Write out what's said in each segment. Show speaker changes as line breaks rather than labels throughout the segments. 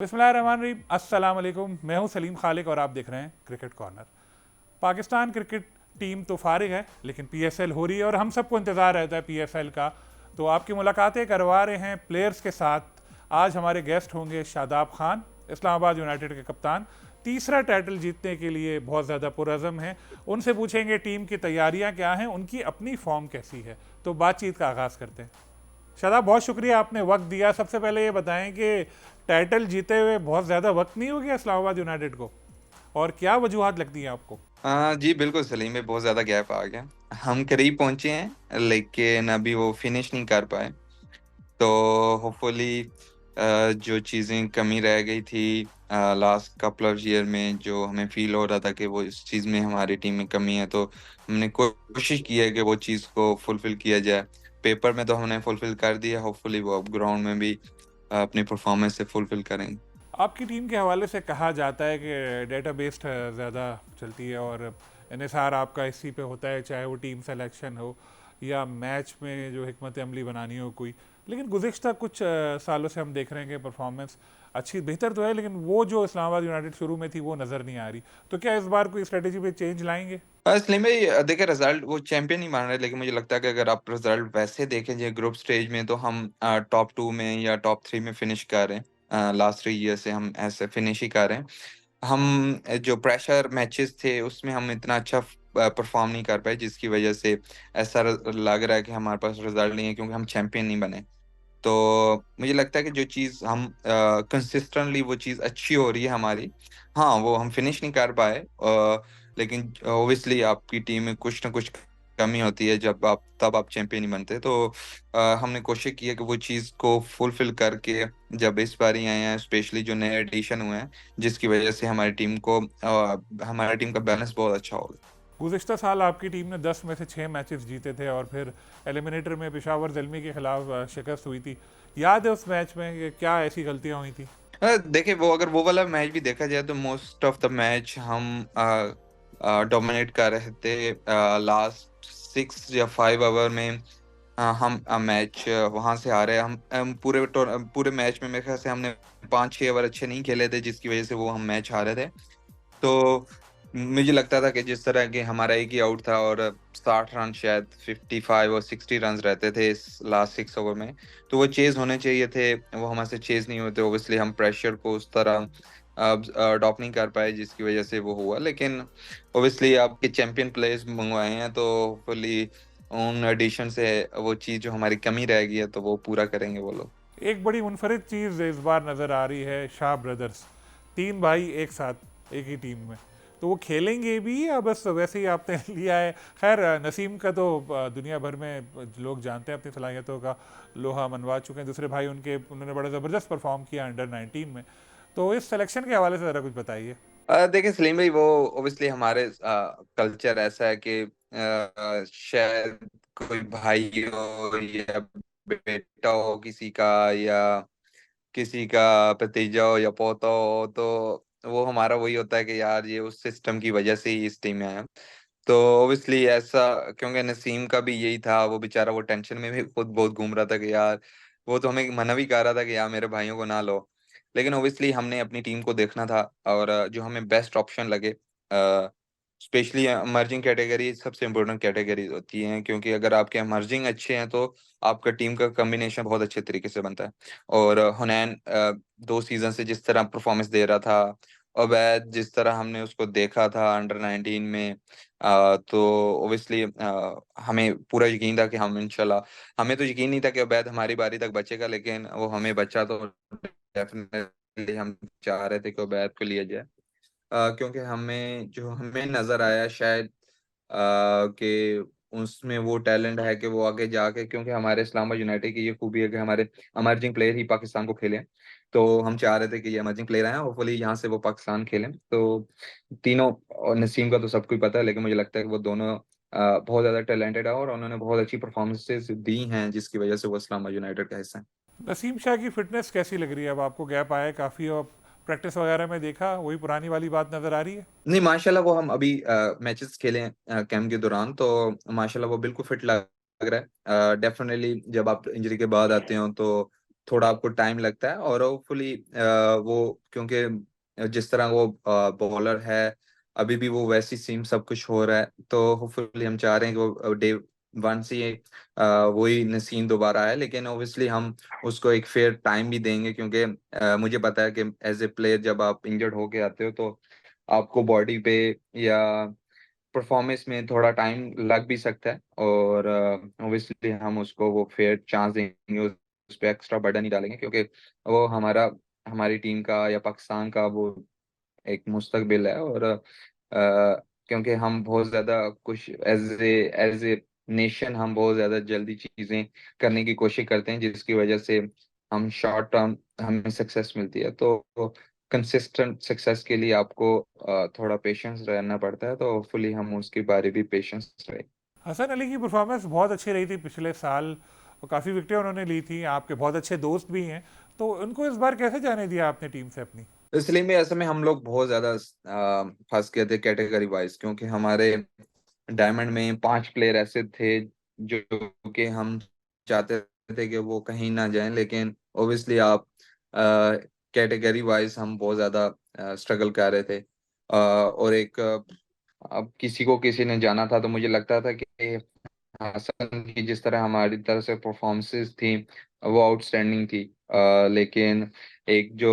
बिस्मिल्लाहिर्रहमानिर्रहीम, अस्सलाम वालेकुम। मैं हूं सलीम खालिक और आप देख रहे हैं cricket corner. Pakistan cricket team तो फारिग है, लेकिन पीएसएल हो रही है और हम सबको इंतज़ार रहता है पीएसएल का। तो आपकी मुलाकातें करवा रहे हैं प्लेयर्स के साथ। आज हमारे गेस्ट होंगे शादाब खान, इस्लामाबाद यूनाइटेड के कप्तान, तीसरा टाइटल जीतने के लिए बहुत ज़्यादा पुरअज़म हैं। उनसे पूछेंगे टीम की तैयारियां क्या हैं, उनकी अपनी फॉर्म कैसी है। तो बातचीत का आगाज़ करते हैं। शादाब, बहुत शुक्रिया आपने वक्त दिया। सबसे पहले ये बताएं कि टाइटल जीते हुए बहुत ज़्यादा वक्त नहीं हो गया इस्लामाबाद यूनाइटेड को, और क्या वजूहत लगती हैं आपको?
जी बिल्कुल सलीम भाई, बहुत ज्यादा गैप आ गया। हम करीब पहुंचे हैं लेकिन अभी वो फिनिश नहीं कर पाए। तो होपफुली जो चीजें कमी रह गई थी लास्ट कपल ऑफ ईयर में, जो हमें फील हो रहा था कि वो इस चीज में हमारी टीम में कमी है, तो हमने कोशिश की है कि वो चीज को फुलफिल किया जाए। पेपर में तो हमने फुलफिल कर दिया, होपफुली वो अब ग्राउंड में भी अपनी परफॉर्मेंस से फुलफिल करेंगे।
आपकी टीम के हवाले से कहा जाता है कि डेटा बेस्ड ज़्यादा चलती है और इन्हिसार आपका इसी पे होता है, चाहे वो टीम सेलेक्शन हो या मैच में जो हिकमत अमली बनानी हो कोई। लेकिन गुज़िश्ता कुछ सालों से हम देख रहे हैं कि परफॉर्मेंस अच्छी बेहतर तो है, लेकिन वो जो इस्लामाबाद यूनाइटेड शुरू में थी वो नज़र नहीं आ रही। तो क्या इस बार कोई स्ट्रेटेजी पे चेंज लाएंगे?
सलीम भाई, देखिए रिजल्ट वो चैंपियन नहीं मान रहे, लेकिन मुझे लगता है कि अगर आप रिजल्ट वैसे देखें जो ग्रुप स्टेज में, तो हम टॉप 2 में या टॉप 3 में फिनिश कर रहे हैं। लास्ट 3 ईयर से हम ऐसे फिनिश ही कर रहे हैं। हम जो प्रेशर मैचेस थे उसमें हम इतना अच्छा परफॉर्म नहीं कर पाए, जिसकी वजह से ऐसा लग रहा है कि हमारे पास रिजल्ट नहीं है, क्योंकि हम चैंपियन नहीं बने। तो मुझे लगता है कि जो चीज़ हम कंसिस्टेंटली वो चीज़ अच्छी हो रही है हमारी। हाँ, वो हम फिनिश नहीं कर पाए, लेकिन ऑब्वियसली आपकी टीम में कुछ ना कुछ कमी होती है, जब आप तब आप चैंपियन नहीं बनते। तो हमने कोशिश की है कि वो चीज़ को फुलफिल करके जब इस बार ही आए हैं, स्पेशली जो नए एडिशन हुए हैं, जिसकी वजह से हमारी टीम का बैलेंस बहुत अच्छा होगा।
गुज़िश्ता साल आपकी टीम ने 10 में से 6 मैचेस जीते थे और फिर एलिमिनेटर में पेशावर ज़ल्मी के खिलाफ शिकस्त हुई थी। याद है उस मैच में कि क्या ऐसी गलतियां हुई थी?
देखिए, वो अगर वो वाला मैच भी देखा जाए, तो मोस्ट ऑफ द मैच हम डोमिनेट कर रहे थे। लास्ट 6 या 5 ओवर में हम मैच वहां से हारे। हम पूरे मैच में मेरे ख्याल से हमने 5-6 ओवर अच्छे नहीं खेले थे, जिसकी वजह से वो हम मैच हारे थे। तो मुझे लगता था कि जिस तरह के हमारा एक ही आउट था और 60 रन, शायद 55 और 60 रन रहते थे इस लास्ट 6 ओवर में, तो वो चेज होने चाहिए थे, वो हमारे से चेज नहीं होते। ओब्वियसली हम प्रेशर को उस तरह अडॉप्ट नहीं कर पाए, जिसकी वजह से वो हुआ। लेकिन ओब्वियसली आपके चैंपियन प्लेयर्स मंगवाए हैं, तो होपफुली उन एडिशन से वो चीज़ जो हमारी कमी रह गई है, तो वो पूरा करेंगे वो लोग।
एक बड़ी मुनफरिद चीज़ इस बार नज़र आ रही है, शाह ब्रदर्स, तीन भाई एक साथ एक ही टीम में। तो वो खेलेंगे भी या बस वैसे ही आपने लिया है? खैर, नसीम का तो दुनिया भर में लोग जानते हैं अपनी सलाहियतों का, लोहा मनवा चुके हैं। दूसरे भाई उनके, उन्होंने बड़ा ज़बरदस्त परफॉर्म किया अंडर 19 में। तो इस सिलेक्शन के हवाले से ज़रा कुछ बताइए।
देखिए सलीम भाई, वो ओब्वियसली हमारे कल्चर ऐसा है कि शायद कोई भाई हो या बेटा हो किसी का, या किसी का भतीजा हो या पोता हो, तो वो हमारा वही होता है कि यार ये उस सिस्टम की वजह से ही इस टीम में आया। तो ऑब्वियसली ऐसा, क्योंकि नसीम का भी यही था, वो बेचारा वो टेंशन में भी खुद बहुत घूम रहा था कि यार, वो तो हमें मना भी कर रहा था कि यार मेरे भाइयों को ना लो। लेकिन ऑब्वियसली हमने अपनी टीम को देखना था, और जो हमें बेस्ट ऑप्शन लगे, स्पेशली इमर्जिंग कैटेगरी सबसे इम्पोर्टेंट कैटेगरी होती है, क्योंकि अगर आपके इमर्जिंग अच्छे हैं, तो आपका टीम का कॉम्बिनेशन बहुत अच्छे तरीके से बनता है। और हुनैन 2 सीजन से जिस तरह परफॉर्मेंस दे रहा था, अवैध जिस तरह हमने उसको देखा था अंडर 19 में, तो ओब्वियसली हमें पूरा यकीन था कि हम इंशाल्लाह, हमें तो यकीन नहीं था कि अवैध हमारी बारी तक बचेगा, लेकिन वो हमें बचा। तो डेफिनेटली हम चाह रहे थे कि अवैध को लिया जाए, क्योंकि हमें नजर आया शायद कि उसमें वो टैलेंट है कि वो आगे जाके, क्योंकि हमारे इस्लामाबाद यूनाइटेड की ये खूबी है कि हमारे इमर्जिंग प्लेयर ही पाकिस्तान को खेले। तो हम चाह रहे थे कि ये इमर्जिंग प्लेयर आए, होपफुली यहाँ से वो पाकिस्तान खेलें। तो तीनों, और नसीम का तो सबको ही पता है, लेकिन मुझे लगता है कि वो दोनों बहुत ज्यादा टैलेंटेड है, और उन्होंने बहुत अच्छी परफॉर्मेंसेस दी हैं, जिसकी वजह से वो इस्लामाबाद यूनाइटेड का हिस्सा है।
नसीम शाह की फिटनेस कैसी लग रही है? अब आपको गैप आया है काफ़ी और प्रैक्टिस वगैरह में देखा, वही पुरानी वाली बात नज़र आ रही है?
नहीं, माशाल्लाह वो हम अभी मैचेस खेले हैं कैंप के दौरान, तो माशाल्लाह वो बिल्कुल फिट लग रहा है। डेफिनेटली जब आप इंजरी के बाद आते हो, तो थोड़ा आपको टाइम लगता है, और होपफुली वो, क्योंकि जिस तरह वो बॉलर है अभी भी वो वैसी सेम सब कुछ हो रहा है, तो होपफुली हम चाह रहे हैं कि वो डे वन से वही नसीम दोबारा आए। लेकिन ओबियसली हम उसको एक फेयर टाइम भी देंगे, क्योंकि मुझे पता है कि एज ए प्लेयर जब आप इंजर्ड होके आते हो तो आपको बॉडी पे या परफॉर्मेंस में थोड़ा टाइम लग भी सकता है, और ओबियसली हम उसको वो फेयर चांस देंगे, उस पर एक्स्ट्रा बर्डन नहीं डालेंगे, क्योंकि वो हमारी टीम का या पाकिस्तान का वो एक मुस्तकबिल है। और क्योंकि हम बहुत ज़्यादा कुछ एज ए नेशन हम बहुत ज़्यादा जल्दी चीज़ें करने की कोशिश करते हैं, जिसकी वजह से हम शॉर्ट टर्म हमें सक्सेस मिलती है। तो कंसिस्टेंट सक्सेस के लिए आपको थोड़ा पेशेंस रहना पड़ता है, तो होपफुली हम उसके बारे भी पेशेंस रहे।
हसन अली की परफॉर्मेंस बहुत अच्छी रही थी पिछले साल, और काफ़ी विकेटें उन्होंने ली थी, आपके बहुत अच्छे दोस्त भी हैं, तो उनको इस बार कैसे जाने दिया आपने टीम से अपनी?
इसलिए में ऐसे में हम लोग बहुत ज्यादा फंस गए थे कैटेगरी वाइज, क्योंकि हमारे डायमंड में 5 प्लेयर ऐसे थे जो कि हम चाहते थे कि वो कहीं ना जाएं, लेकिन ओबियसली आप कैटेगरी वाइज हम बहुत ज्यादा स्ट्रगल कर रहे थे। और एक अब किसी को किसी ने जाना था, तो मुझे लगता था कि हसन की जिस तरह हमारी तरफ से परफॉर्मेंसेस थी वो आउटस्टैंडिंग थी। लेकिन एक जो,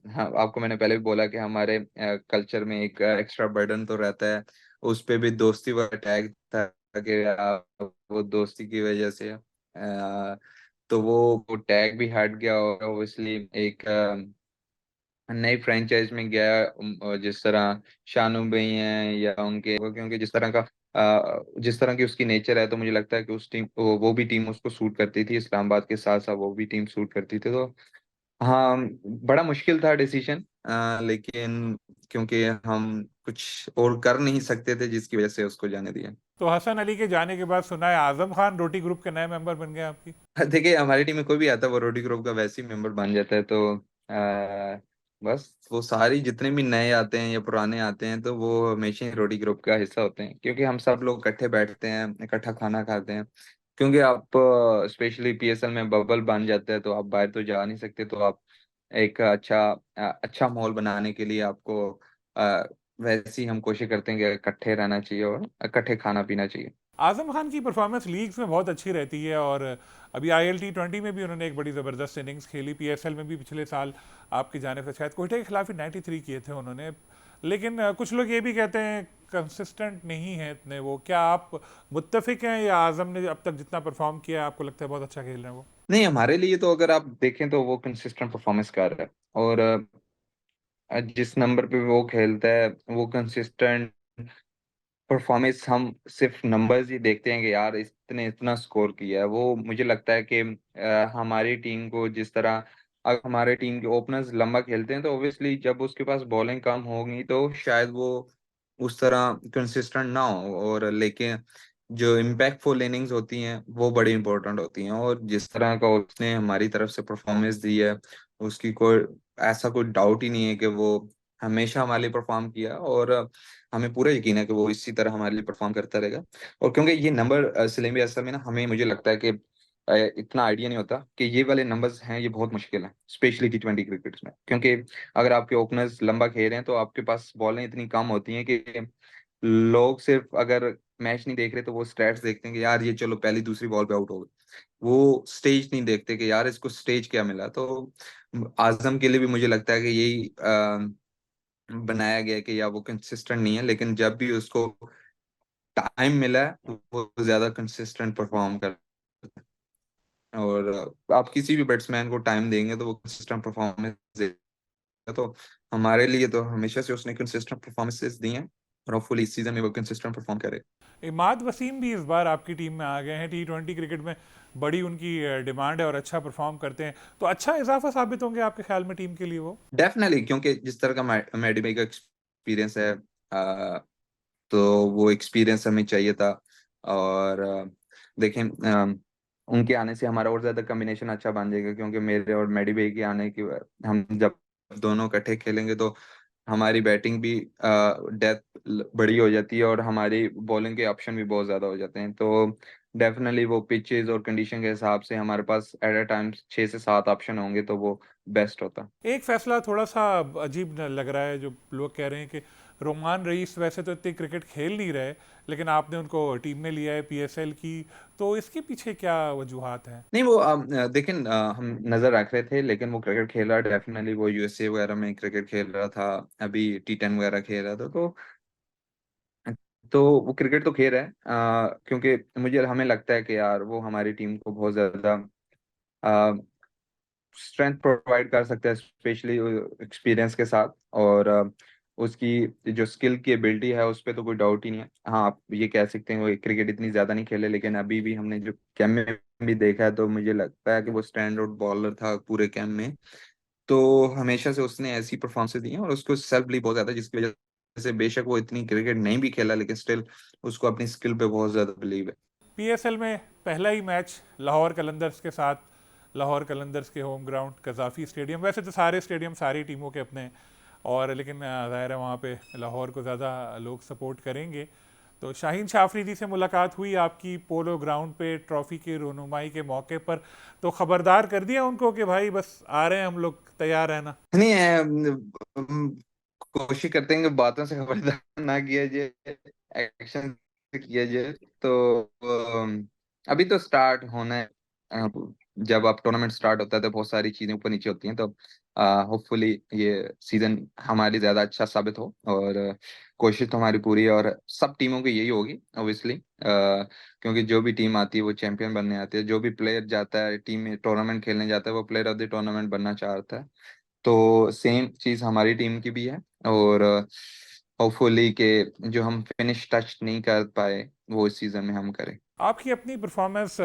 हाँ, आपको मैंने पहले भी बोला कि हमारे कल्चर में एक एक्स्ट्रा बर्डन तो रहता है, उस पे भी दोस्ती वाला टैग था कि वो दोस्ती की वजह से तो वो टैग भी हट गया, और ओबियसली एक नई फ्रेंचाइज में गया। जिस तरह शानू भाई हैं या उनके, क्योंकि जिस तरह की उसकी नेचर है, तो मुझे लगता है कि उस टीम वो भी टीम उसको सूट करती थी, इस्लामाबाद के साथ साथ वो भी टीम सूट करती थी। तो हाँ, बड़ा मुश्किल था डिसीजन, लेकिन क्योंकि हम कुछ और कर नहीं सकते थे, जिसकी वजह से उसको जाने दिया।
तो हसन अली के जाने के बाद सुना है आजम खान रोटी ग्रुप के नए मेंबर बन गए आपकी।
देखिए, हमारी टीम में कोई भी आता है वो रोटी ग्रुप का वैसे ही मेंबर बन जाता है, तो बस वो सारी जितने भी नए आते हैं या पुराने आते हैं, तो वो हमेशा ही रोटी ग्रुप का हिस्सा होते हैं, क्योंकि हम सब लोग इकट्ठे बैठते हैं, इकट्ठा खाना खाते हैं। क्योंकि आप स्पेशली पीएसएल में बबल बन जाता है, तो आप बाहर तो जा नहीं सकते, तो आप एक अच्छा माहौल बनाने के लिए आपको अ, वैसे ही हम कोशिश करते हैं कि इकट्ठे रहना चाहिए और इकट्ठे खाना पीना चाहिए।
आजम खान की परफॉर्मेंस लीग्स में बहुत अच्छी रहती है, और अभी ILT20 में भी उन्होंने एक बड़ी ज़बरदस्त इनिंग्स खेली, PSL में भी पिछले साल आपकी जाने से शायद कोयटा के खिलाफ ही 93 किए थे उन्होंने। लेकिन कुछ लोग ये भी कहते हैं कंसिस्टेंट नहीं है इतने वो, क्या आप मुत्तफिक हैं, या आजम ने अब तक जितना परफॉर्म किया है आपको लगता है बहुत अच्छा खेल रहे हैं वो?
नहीं, हमारे लिए तो अगर आप देखें तो वो कंसिस्टेंट परफॉर्मेंस कर रहा है, और जिस नंबर पे वो खेलता है वो कंसिस्टेंट परफॉर्मेंस, हम सिर्फ नंबर्स ही देखते हैं कि यार इसने इतना स्कोर किया है। वो मुझे लगता है कि हमारी टीम को जिस तरह, अगर हमारे टीम के ओपनर्स लंबा खेलते हैं, तो ऑब्वियसली जब उसके पास बॉलिंग कम होगी तो शायद वो उस तरह कंसिस्टेंट ना हो, और लेकिन जो इम्पैक्टफुल इनिंग्स होती हैं वो बड़ी इंपॉर्टेंट होती हैं, और जिस तरह का उसने हमारी तरफ से परफॉर्मेंस दी है, उसकी कोई ऐसा कोई डाउट ही नहीं है कि वो हमेशा हमारे लिए परफॉर्म किया, और हमें पूरा यकीन है कि वो इसी तरह हमारे लिए परफॉर्म करता रहेगा। और क्योंकि ये नंबर सलीम भाई, असल में ना हमें मुझे लगता है कि इतना आइडिया नहीं होता कि ये वाले नंबर्स हैं, ये बहुत मुश्किल है स्पेशली T20 क्रिकेट में, क्योंकि अगर आपके ओपनर्स लंबा खेल रहे हैं तो आपके पास बॉलें इतनी कम होती हैं कि लोग सिर्फ अगर मैच नहीं देख रहे तो वो स्टैट्स देखते हैं कि यार ये चलो पहली दूसरी बॉल पे आउट हो गए। वो स्टेज नहीं देखते कि यार इसको स्टेज क्या मिला। तो आजम के लिए भी मुझे लगता है कि यही बनाया गया है कि या वो कंसिस्टेंट नहीं है, लेकिन जब भी उसको टाइम मिला है वो ज्यादा कंसिस्टेंट परफॉर्म कर, और आप किसी भी बैट्समैन को टाइम देंगे तो वो कंसिस्टेंट परफॉर्मेंस देगा। तो हमारे लिए तो हमेशा से उसने कंसिस्टेंट परफॉर्मेंसेस दी हैं, और होपफुली इस सीजन में वो कंसिस्टेंट परफॉर्म करे।
इमाद वसीम भी इस बार आपकी टीम में आ गए हैं, T20 क्रिकेट में बड़ी उनकी डिमांड है और अच्छा परफॉर्म करते हैं, तो अच्छा इजाफा साबित होंगे आपके ख्याल में टीम के लिए वो?
डेफिनेटली, क्योंकि जिस तरह का मैडी का एक्सपीरियंस है, तो वो एक्सपीरियंस हमें चाहिए था। और देखें, उनके आने से हमारा और ज्यादा कॉम्बिनेशन अच्छा बन जाएगा, क्योंकि मेरे और मैडी भाई के आने की हम जब दोनों इकट्ठे खेलेंगे तो हमारी बैटिंग भी डेप्थ बड़ी हो जाती है, और हमारी बॉलिंग के ऑप्शन भी बहुत ज्यादा हो जाते हैं। तो डेफिनेटली वो पिचेस और कंडीशन के हिसाब से हमारे पास एट अ टाइम 6 से 7 ऑप्शन होंगे तो वो बेस्ट होता।
एक फैसला थोड़ा सा अजीब लग रहा है, जो लोग कह रहे हैं कि रोमान रईस वैसे तो इतनी क्रिकेट खेल नहीं रहे, लेकिन आपने उनको टीम में लिया है पीएसएल की, तो इसके पीछे क्या वजूहात हैं?
नहीं वो देखें, हम नजर रख रहे थे, लेकिन वो क्रिकेट खेल रहा है डेफिनेटली। वो यूएसए वगैरह में क्रिकेट खेल रहा था, अभी टी10 वगैरह खेल रहा था, तो वो क्रिकेट तो खेल रहा है। क्योंकि मुझे हमें लगता है कि यार वो हमारी टीम को बहुत ज्यादा स्ट्रेंथ प्रोवाइड कर सकता है, स्पेशली एक्सपीरियंस के साथ। और उसकी जो स्किल की एबिलिटी है उस पर तो कोई डाउट ही नहीं है। हाँ, आप ये कह सकते हैं वो क्रिकेट इतनी ज्यादा नहीं खेले, लेकिन अभी भी हमने जो कैंप में भी देखा है तो मुझे लगता है कि वो स्टैंड आउट बॉलर था पूरे कैंप में। तो हमेशा से उसने ऐसी परफॉर्मेंस दी है और उसको सेल्फ बिलीव बहुत ज्यादा है, जिसकी वजह से बेशक वो इतनी क्रिकेट नहीं भी खेला, लेकिन स्टिल उसको अपनी स्किल पे बहुत ज्यादा बिलीव है।
पीएसएल में पहला ही मैच लाहौर कलंदर्स के साथ, लाहौर कलंदर्स के होम ग्राउंड कजाफी स्टेडियम, वैसे तो सारे स्टेडियम सारी टीमों के अपने हैं, और लेकिन ज़ाहिर है वहाँ पे लाहौर को ज़्यादा लोग सपोर्ट करेंगे। तो शाहीन शाह अफरीदी से मुलाकात हुई आपकी पोलो ग्राउंड पे ट्रॉफी की रोनुमाई के मौके पर, तो खबरदार कर दिया उनको कि भाई बस आ रहे हैं हम लोग, तैयार रहना?
नहीं है, कोशिश करते हैं कि बातों से खबरदार ना किया जाए, एक्शन से किया जाए। तो अभी तो स्टार्ट होना है। जब आप टूर्नामेंट स्टार्ट होता है तो बहुत सारी चीजें ऊपर नीचे होती हैं, तो होपफुली ये सीजन हमारी ज्यादा अच्छा साबित हो। और कोशिश तो हमारी पूरी है, और सब टीमों की यही होगी ऑब्वियसली, क्योंकि जो भी टीम आती है वो चैंपियन बनने आती है। जो भी प्लेयर जाता है टीम में टूर्नामेंट खेलने जाता है वो प्लेयर ऑफ द टूर्नामेंट बनना चाहता है। तो सेम चीज हमारी टीम की भी है। और होपफुली के जो हम फिनिश टच नहीं कर पाए वो इस सीजन में हम करें।
आपकी अपनी परफॉर्मेंस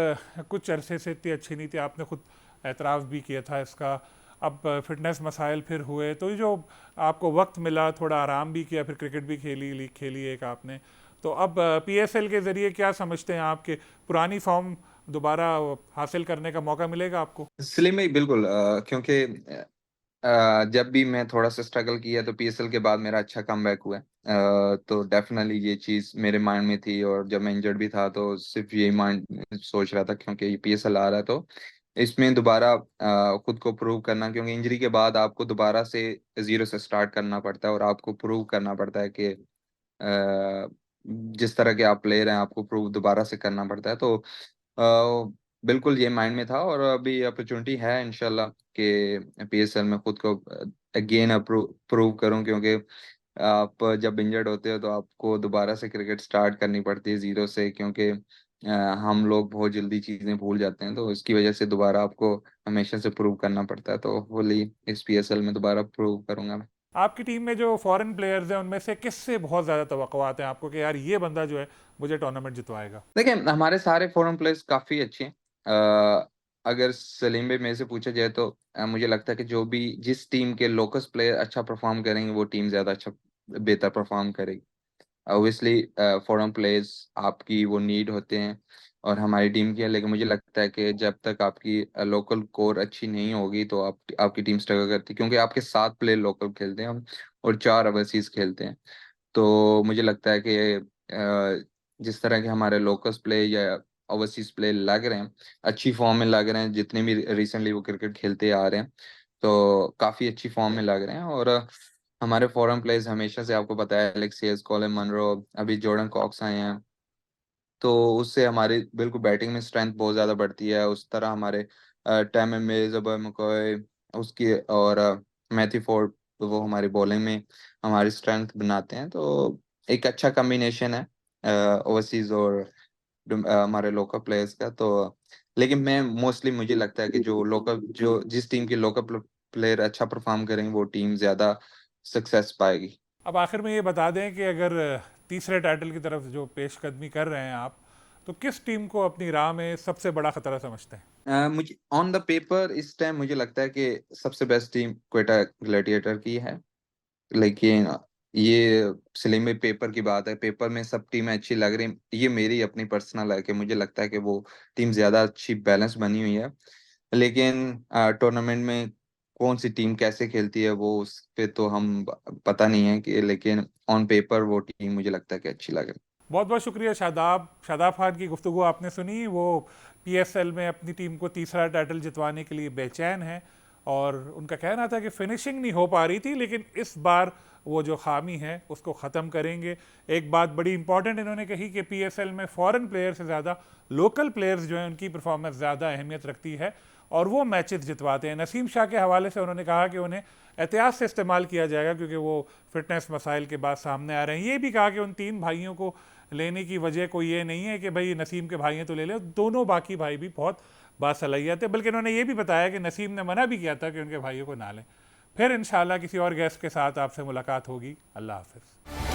कुछ अरसे से इतनी अच्छी नहीं थी, आपने खुद एतराफ़ भी किया था इसका। अब फिटनेस मसाइल फिर हुए, तो ये जो आपको वक्त मिला, थोड़ा आराम भी किया, फिर क्रिकेट भी खेली, लीग खेली एक आपने, तो अब पीएसएल के ज़रिए क्या समझते हैं आपके पुरानी फॉर्म दोबारा हासिल करने का मौका मिलेगा आपको?
सलीम भाई बिल्कुल, क्योंकि जब भी मैं थोड़ा सा स्ट्रगल किया तो पीएसएल के बाद मेरा अच्छा कमबैक हुआ है। तो डेफिनेटली ये चीज मेरे माइंड में थी, और जब मैं इंजर्ड भी था तो सिर्फ यही माइंड सोच रहा था, क्योंकि ये पीएसएल आ रहा है तो इसमें दोबारा खुद को प्रूव करना, क्योंकि इंजरी के बाद आपको दोबारा से जीरो से स्टार्ट करना पड़ता है और आपको प्रूव करना पड़ता है कि जिस तरह के आप प्लेयर हैं आपको प्रूव दोबारा से करना पड़ता है। तो बिल्कुल ये माइंड में था, और अभी अपॉर्चुनिटी है इंशाल्लाह कि पीएसएल में खुद को अगेन प्रूव करूं, क्योंकि आप जब इंजर्ड होते हो तो आपको दोबारा से क्रिकेट स्टार्ट करनी पड़ती है जीरो से, क्योंकि हम लोग बहुत जल्दी चीजें भूल जाते हैं, तो इसकी वजह से दोबारा आपको हमेशा से प्रूव करना पड़ता है। तो होली इस पीएसएल में दोबारा प्रूव करूंगा मैं।
आपकी टीम में जो फॉरेन प्लेयर्स हैं उनमें से किससे बहुत ज़्यादा तवक्कुआत हैं आपको कि यार ये बंदा जो है मुझे टूर्नामेंट जितवाएगा?
देखिए, हमारे सारे फॉरेन प्लेयर्स काफी अच्छे हैं। अगर सलीम भाई मेरे से पूछा जाए तो मुझे लगता है कि जो भी जिस टीम के लोकस प्लेयर अच्छा परफॉर्म करेंगे वो टीम ज्यादा अच्छा बेहतर परफॉर्म करेगी। ऑब्वियसली फॉरेन प्लेयर्स आपकी वो नीड होते हैं, और हमारी टीम की है, लेकिन मुझे लगता है कि जब तक आपकी लोकल कोर अच्छी नहीं होगी तो आपकी टीम स्ट्रगल करती है, क्योंकि आपके 7 प्लेयर लोकल खेलते हैं और 4 ओवरसीज खेलते हैं। तो मुझे लगता है कि जिस तरह के हमारे लोकल्स प्ले या ओवरसीज प्ले लग रहे हैं, अच्छी फॉर्म में लग रहे हैं, जितने भी रिसेंटली वो क्रिकेट खेलते आ रहे हैं तो काफी अच्छी फॉर्म में लग रहे हैं। और हमारे फॉरेन प्लेयर्स हमेशा से आपको पता है, एलेक्सियस, कॉलिन मनरो, अभी जॉर्डन कॉक्स आए हैं, तो उससे हमारी बिल्कुल बैटिंग में स्ट्रेंथ बहुत ज्यादा बढ़ती है। उस तरह हमारे टैम में जबर मकॉय उसकी और मैथ्यू फोर्ड, तो वो हमारी बॉलिंग में हमारी स्ट्रेंथ बनाते हैं। तो एक अच्छा कॉम्बिनेशन है ओवरसीज और हमारे लोकल प्लेयर्स का। तो लेकिन मैं मोस्टली मुझे लगता है कि जो लोकल जो जिस टीम के लोकल प्लेयर अच्छा परफॉर्म करेंगे वो टीम ज्यादा सक्सेस पाएगी।
अब आखिर में ये बता दें कि अगर तीसरे टाइटल की तरफ जो पेशकदमी कर रहे हैं आप, तो किस टीम को अपनी राह में सबसे बड़ा खतरा समझते हैं?
मुझे ऑन द पेपर इस टाइम मुझे लगता है कि सबसे बेस्ट टीम क्वेटा ग्लैडिएटर की है, लेकिन ये सलीम में पेपर की बात है, पेपर में सब टीमें अच्छी लग रही। ये मेरी अपनी पर्सनल है कि मुझे लगता है कि वो टीम ज्यादा अच्छी बैलेंस बनी हुई है, लेकिन टूर्नामेंट में कौन सी टीम कैसे खेलती है वो उस पे तो हम पता नहीं है कि, लेकिन ऑन पेपर वो टीम मुझे लगता है कि अच्छी लग रही है।
बहुत बहुत शुक्रिया शादाब। शादाब खान की गुफ्तगू आपने सुनी। वो पीएसएल में अपनी टीम को तीसरा टाइटल जितवाने के लिए बेचैन है और उनका कहना था कि फिनिशिंग नहीं हो पा रही थी, लेकिन इस बार वो जो खामी है उसको ख़त्म करेंगे। एक बात बड़ी इंपॉर्टेंट इन्होंने कही कि पीएसएल में फॉरेन प्लेयर से ज़्यादा लोकल प्लेयर्स जो हैं उनकी परफॉर्मेंस ज़्यादा अहमियत रखती है और वो मैचेस जितवाते हैं। नसीम शाह के हवाले से उन्होंने कहा कि उन्हें एहतियात से इस्तेमाल किया जाएगा क्योंकि वो फिटनेस मसाइल के बाद सामने आ रहे हैं। ये भी कहा कि उन 3 भाइयों को लेने की वजह कोई ये नहीं है कि भाई नसीम के भाई हैं तो ले ले, दोनों बाकी भाई भी बहुत बासलाहियत है। बल्कि उन्होंने ये भी बताया कि नसीम ने मना भी किया था कि उनके भाइयों को ना लें। फिर इंशाल्लाह किसी और गेस्ट के साथ आपसे मुलाकात होगी। अल्लाह हाफिज़।